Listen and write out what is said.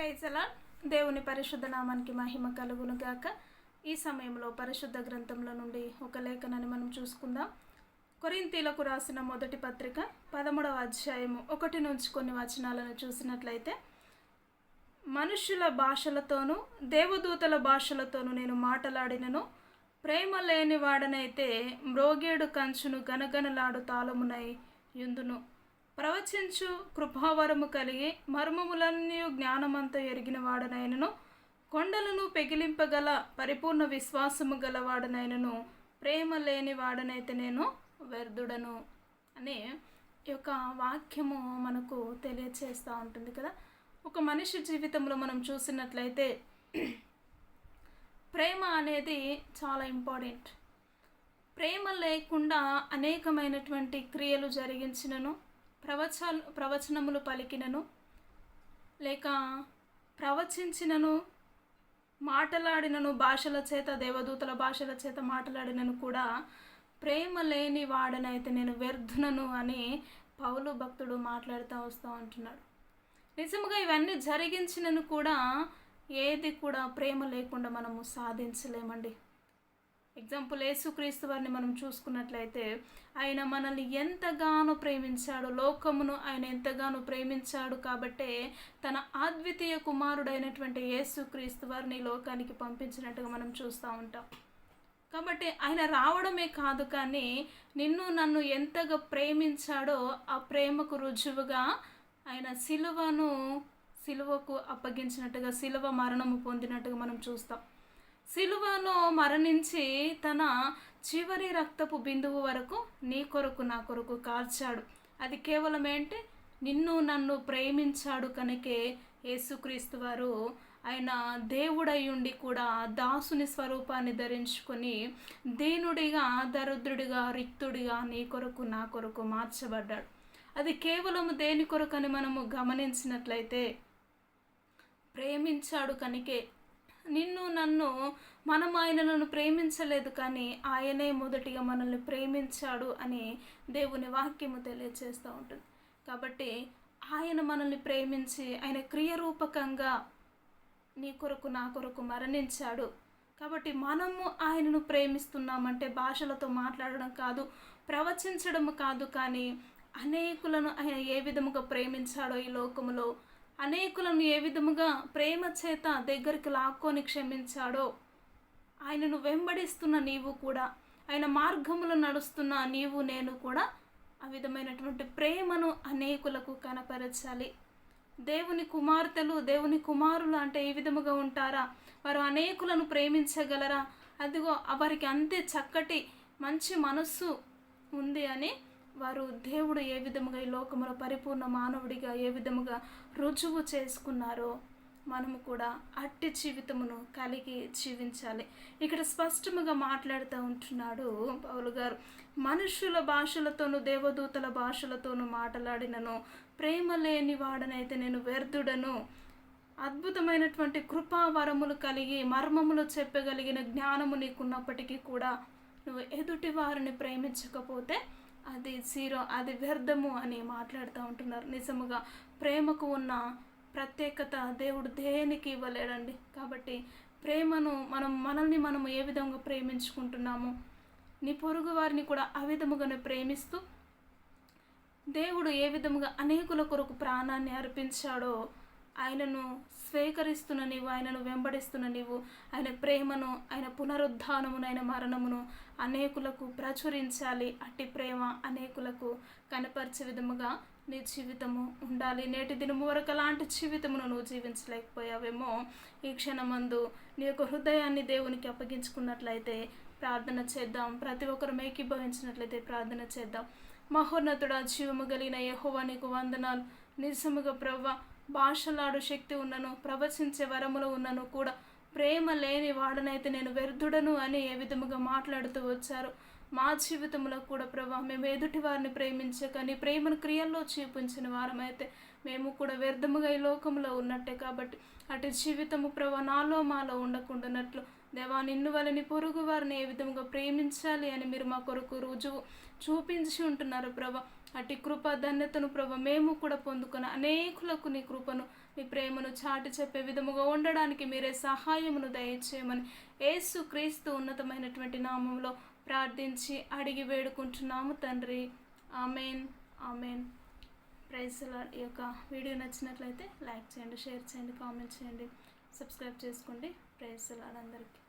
Praise అలార్డ్. దేవుని పరిశుద్ధ నామానికి మహిమ కలుగును గాక. ఈ సమయంలో పరిశుద్ధ గ్రంథంలో నుండి ఒక లేఖనాన్ని మనం చూసుకుందాం. కొరింథీలకు రాసిన మొదటి పత్రిక 13వ అధ్యాయము 1 నుంచి కొన్ని వచనాలను చూసినట్లయితే, మనుషుల భాషలతోనూ దేవదూతల భాషలతోనూ నేను మాటలాడినను, ప్రేమ లేని వాడనైతే మ్రోగేడు కంచును గనగనలాడు తాళమునై యుందును. ప్రవచించు కృపావరము కలిగి మర్మములన్నీ జ్ఞానమంతా ఎరిగిన వాడనైనను, కొండలను పెగిలింపగల పరిపూర్ణ విశ్వాసము గలవాడనైనను, ప్రేమ లేని వాడనైతే నేను వ్యర్థుడను అనే ఈ యొక్క వాక్యము మనకు తెలియచేస్తూ ఉంటుంది కదా. ఒక మనిషి జీవితంలో మనం చూసినట్లయితే ప్రేమ అనేది చాలా ఇంపార్టెంట్. ప్రేమ లేకుండా అనేకమైనటువంటి క్రియలు జరిగించినను, ప్రవచనములు పలికినను, లేక ప్రవచించినను, మాటలాడినను, భాషల చేత దేవదూతల భాషల చేత మాట్లాడినను కూడా ప్రేమ లేని వాడనైతే నేను వ్యర్థునను అని పౌలు భక్తుడు మాట్లాడుతూ వస్తూ ఉంటున్నాడు. నిజంగా ఇవన్నీ జరిగించినను కూడా ఏది కూడా ప్రేమ లేకుండా మనము సాధించలేమండి. ఎగ్జాంపుల్, యేసుక్రీస్తు వారిని మనం చూసుకున్నట్లయితే ఆయన మనల్ని ఎంతగానో ప్రేమించాడు, లోకమును ఆయన ఎంతగానో ప్రేమించాడు కాబట్టే తన అద్వితీయ కుమారుడైనటువంటి యేసుక్రీస్తు వారిని లోకానికి పంపించినట్టుగా మనం చూస్తూ ఉంటాం. కాబట్టి ఆయన రావడమే కాదు, కానీ నిన్ను నన్ను ఎంతగా ప్రేమించాడో ఆ ప్రేమకు రుజువుగా ఆయన సిలువకు అప్పగించినట్టుగా, సిలువ మరణము పొందినట్టుగా మనం చూస్తాం. సిలువలో మరణించి తన చివరి రక్తపు బిందువు వరకు నీ కొరకు నా కొరకు కార్చాడు. అది కేవలం ఏంటి? నిన్ను నన్ను ప్రేమించాడు కనుకే యేసుక్రీస్తు వారు ఆయన దేవుడై ఉండి కూడా దాసుని స్వరూపాన్ని ధరించుకొని దీనుడిగా, దరిద్రుడిగా, రిక్తుడిగా నీ కొరకు నా కొరకు మార్చబడ్డాడు. అది కేవలం దేని కొరకని మనము గమనించినట్లయితే ప్రేమించాడు కనుకే. నిన్ను నన్ను మనం ఆయనను ప్రేమించలేదు, కానీ ఆయనే మొదటిగా మనల్ని ప్రేమించాడు అని దేవుని వాక్యము తెలియజేస్తూ ఉంటుంది. కాబట్టి ఆయన మనల్ని ప్రేమించి ఆయన క్రియరూపకంగా నీ కొరకు నా కొరకు మరణించాడు. కాబట్టి మనము ఆయనను ప్రేమిస్తున్నామంటే భాషలతో మాట్లాడడం కాదు, ప్రవచించడం కాదు, కానీ అనేకులను ఆయన ఏ విధముగా ప్రేమించాడో, ఈ లోకములో అనేకులను ఏ విధముగా ప్రేమ చేత దగ్గరికి లాక్కొని క్షమించాడో, ఆయనను వెంబడిస్తున్న నీవు కూడా, ఆయన మార్గములో నడుస్తున్న నీవు నేను కూడా ఆ విధమైనటువంటి ప్రేమను అనేకులకు కనపరచాలి. దేవుని కుమార్తెలు, దేవుని కుమారులు అంటే ఏ విధముగా ఉంటారా? వారు అనేకులను ప్రేమించగలరా? అదిగో వారికి అంతే చక్కటి మంచి మనస్సు ఉంది అని వారు దేవుడు ఏ విధముగా ఈ లోకములో పరిపూర్ణ మానవుడిగా ఏ విధముగా రుజువు చేసుకున్నారో మనము కూడా అట్టి జీవితమును కలిగి జీవించాలి. ఇక్కడ స్పష్టముగా మాట్లాడుతూ ఉంటున్నాడు పౌలు గారు. మనుషుల భాషలతోనూ దేవదూతల భాషలతోనూ మాట్లాడినను, ప్రేమ లేని వాడనైతే నేను వ్యర్థుడను. అద్భుతమైనటువంటి కృపావరములు కలిగి మర్మములు చెప్పగలిగిన జ్ఞానము నీకున్నప్పటికీ కూడా నువ్వు ఎదుటి వారిని ప్రేమించకపోతే అది వ్యర్థము అని మాట్లాడుతూ ఉంటున్నారు. నిజముగా ప్రేమకు ఉన్న ప్రత్యేకత దేవుడు దేనికి ఇవ్వలేడండి. కాబట్టి ప్రేమను మనల్ని ఏ విధంగా ప్రేమించుకుంటున్నామో నీ పొరుగు వారిని కూడా ఆ విధముగానే ప్రేమిస్తూ దేవుడు ఏ విధముగా అనేకుల కొరకు ప్రాణాన్ని అర్పించాడో ఆయనను స్వీకరిస్తున్న నీవు, ఆయనను వెంబడిస్తున్న నీవు ఆయన ప్రేమను, ఆయన పునరుద్ధానమును, ఆయన మరణమును అనేకులకు ప్రచురించాలి. అట్టి ప్రేమ అనేకులకు కనపరిచే విధముగా నీ జీవితము ఉండాలి. నేటి దినము వరకు అలాంటి జీవితమును నువ్వు జీవించలేకపోయావేమో. ఈ క్షణమందు నీ యొక్క హృదయాన్ని దేవునికి అప్పగించుకున్నట్లయితే ప్రార్థన చేద్దాం. ప్రతి ఒక్కరు ఏకీభవించినట్లయితే ప్రార్థన చేద్దాం. మహోన్నతుడా, జీవము కలిగిన యెహోవా నీకు వందనాలు. నిజముగా ప్రవ్వా, భాషలాడు శక్తి ఉన్నను, ప్రవచించే వరములు ఉన్నను కూడా ప్రేమ లేని వాడనైతే నేను వ్యర్థుడను అని ఏ విధముగా మాట్లాడుతూ వచ్చారు. మా జీవితంలో కూడా ప్రభా, మేము ఎదుటి వారిని ప్రేమించే కానీ ప్రేమను క్రియల్లో చూపించిన వారమైతే మేము కూడా వ్యర్థముగా ఈ లోకంలో ఉన్నట్టే. కాబట్టి అటు జీవితము ప్రభా నాలో మాలో ఉండకుండానట్లు దేవా, నిన్ను వలని పొరుగు వారిని ఏ విధముగా ప్రేమించాలి అని మీరు మా కొరకు రుజువు చూపించి ఉంటున్నారు ప్రభా. అటు కృప ధన్యతను ప్రభా మేము కూడా పొందుకొని అనేకులకు నీ కృపను మీ ప్రేమను చాటి చెప్పే విధముగా ఉండడానికి మీరే సహాయమును దయచేయమని యేసు క్రీస్తు ఉన్నతమైనటువంటి నామంలో ప్రార్థించి అడిగి వేడుకుంటున్నాము తండ్రి. Amen, amen. Praise the lord. ఈ యొక్క వీడియో నచ్చినట్లయితే లైక్ చేయండి, షేర్ చేయండి, కామెంట్ చేయండి, సబ్స్క్రైబ్ చేసుకోండి. ప్రైజ్ ది లార్డ్ అందరికీ.